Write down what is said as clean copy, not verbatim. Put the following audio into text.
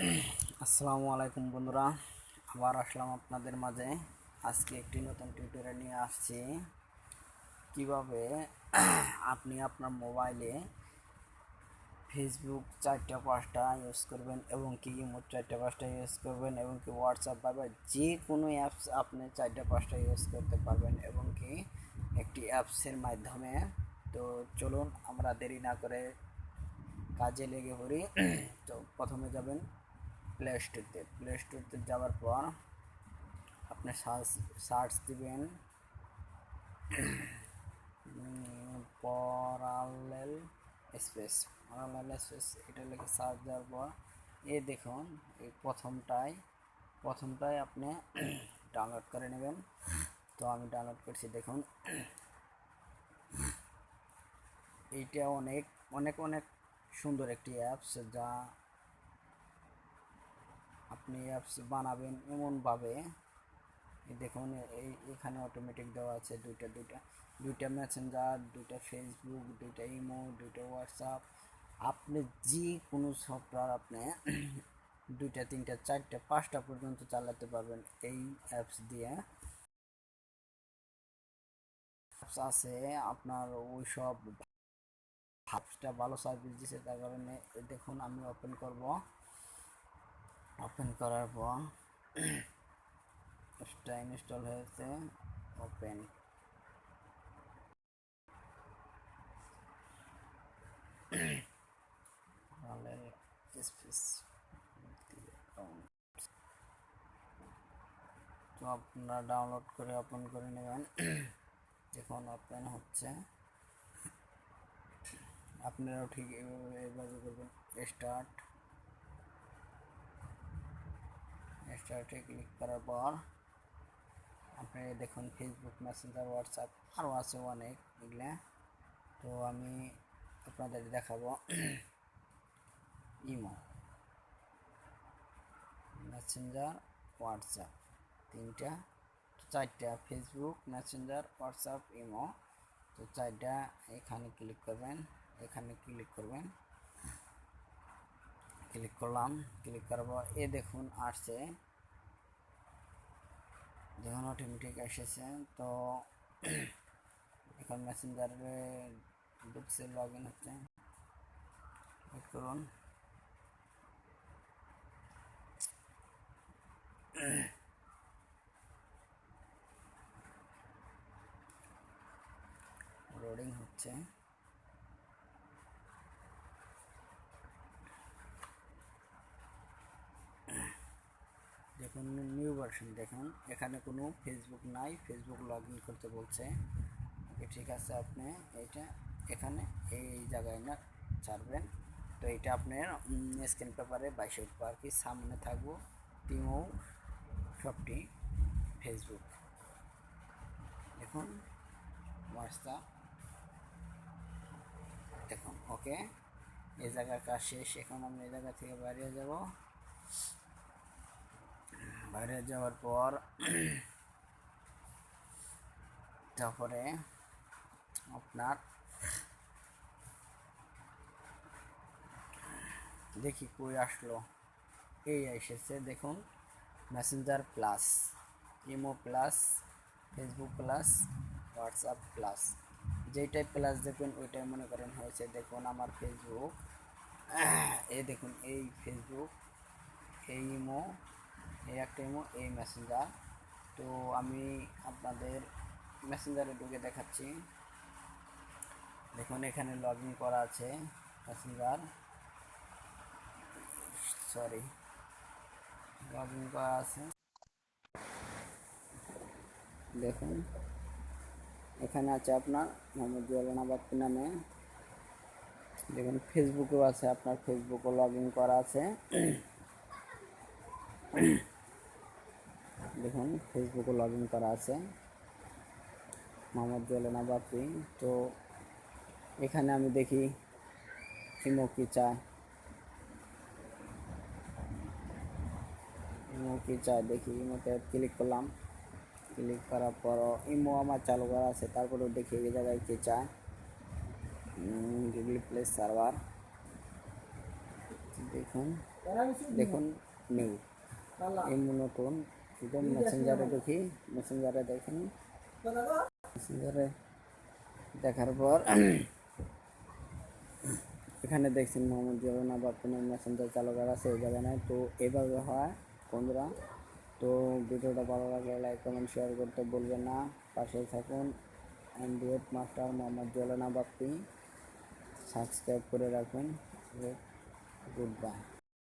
আসসালামু আলাইকুম বন্ধুরা, আবার আসলাম আপনাদের মাঝে। আজকে একটি নতুন টিউটোরিয়াল নিয়ে আসছি কিভাবে আপনি আপনার মোবাইলে ফেসবুক 4টা 5টা ইউজ করবেন এবং কি ইমো 4টা 5টা ইউজ করবেন এবং কি হোয়াটসঅ্যাপ বা যে কোনো অ্যাপস আপনি 4টা 5টা ইউজ করতে পারবেন এবং কি একটি অ্যাপসের মাধ্যমে। তো চলুন আমরা দেরি না করে কাজে লেগে পড়ি। তো প্রথমে যাবেন প্লে স্টোরতে যাওয়ার পর আপনি সার্চ দিবেন প্যারালাল স্পেস এটা লিখে সার্চ দেওয়ার পর এই দেখুন এই প্রথমটাই আপনি ডাউনলোড করে নেবেন। তো আমি ডাউনলোড করছি, দেখুন এইটা অনেক অনেক অনেক সুন্দর একটি অ্যাপস, যা আপনি অ্যাপস বানাবেন এমনভাবে দেখুন এখানে অটোমেটিক দেওয়া আছে দুইটা মেসেঞ্জার, দুইটা ফেসবুক, দুইটা ইমো, দুইটা হোয়াটসঅ্যাপ। আপনি যে কোনো সফটওয়্যার আপনি 2টা 3টা 4টা 5টা পর্যন্ত চালাতে পারবেন এই অ্যাপস দিয়ে। অ্যাপস আছে আপনার ওই সব অ্যাপসটা ভালো সার্ভিস দিচ্ছে, তার কারণে দেখুন আমি ওপেন করব। ওপেন করার পর অ্যাপসটা ইনস্টল হয়েছে, ওপেন। তো আপনারা ডাউনলোড করে ওপেন করে নেবেন। এখন ওপেন হচ্ছে, আপনারাও ঠিক এইভাবে করবেন। স্টার্টে ক্লিক করার পর আপনি দেখুন ফেসবুক, মেসেঞ্জার, হোয়াটসঅ্যাপ আরও আছে অনেক এগুলা। তো আমি আপনাদের দেখাবো ইমো, মেসেঞ্জার, হোয়াটসঅ্যাপ 4টা ফেসবুক, মেসেঞ্জার, হোয়াটসঅ্যাপ, ইমো। তো 4টা এখানে ক্লিক করবেন, ক্লিক করলাম। ক্লিক করার পর দেখুন আসছে, দেখুন অটোমেটিক এসেছে। তো এখন মেসেঞ্জারে ঢুকছে, লগ ইন হচ্ছে, করুন। লোডিং হচ্ছে, দেখুন নিউ ভার্সন। দেখুন এখানে কোনো ফেসবুক নাই, ফেসবুক লগ ইন করতে বলছে। ওকে ঠিক আছে, আপনি এখানে এই জায়গায় না ছাড়বেন। তো এটা আপনার স্ক্রিন পেপারে 22 উঠবো আর কি, সামনে থাকবো টিমো সবটি ফেসবুক। দেখুন হোয়াটসঅ্যাপ, দেখুন ওকে এই জায়গার কাজ শেষ। এখন আমি এই জায়গা থেকে বাইরে যাব। বাইরে যাওয়ার পর তারপরে আপনার দেখি কই আসলো, এই এসেছে দেখুন Messenger plus, imo plus, Facebook plus, WhatsApp plus. যেইটাই প্লাস দেখবেন ওইটাই মনে করেন হয়েছে। দেখুন আমার ফেসবুক, এই দেখুন এই ফেসবুক, এই ইমো, এই একটা ইমো, এই মেসেঞ্জার। তো আমি আপনাদের মেসেঞ্জারে ঢুকে দেখাচ্ছি। দেখুন এখানে লগ ইন করা আছে মেসেঞ্জার, লগ ইন করা আছে। দেখুন এখানে আছে আপনার মোহাম্মদ জুয়েলানা বাপ্পি নামে। দেখুন ফেসবুকেও আছে, আপনার ফেসবুকও লগ ইন করা আছে। দেখুন ফেসবুকও লগ ইন করা আছে মোহাম্মদ জুয়েলানা বাপ্পি। তো এখানে আমি দেখি ইমো কি চায়, দেখি ইমোতে ক্লিক করলাম। ক্লিক করার পর ইমো আমার চালু করা আছে, তারপরেও দেখি এই জায়গায় কি চায়, গুগল প্লে সার্ভার। দেখুন দেখুন নেই, এই নতুন শুধু মেসেঞ্জারে দেখি, মেসেঞ্জারে দেখেন, মেসেঞ্জারে দেখার পর এখানে দেখছেন মোহাম্মদ জলনা বাপ্পিনের মেসেঞ্জার চালু করা আছে, এই জায়গায় নাই। তো এভাবে হয় বন্ধুরা। তো ভিডিওটা ভালো লাগলে লাইক কমেন্ট শেয়ার করতে ভুলবেন না, পাশে থাকুন। অ্যান্ড্রয়েড মাস্টার মোহাম্মদ জলনা বাপ্পি, সাবস্ক্রাইব করে রাখবেন। Good bye.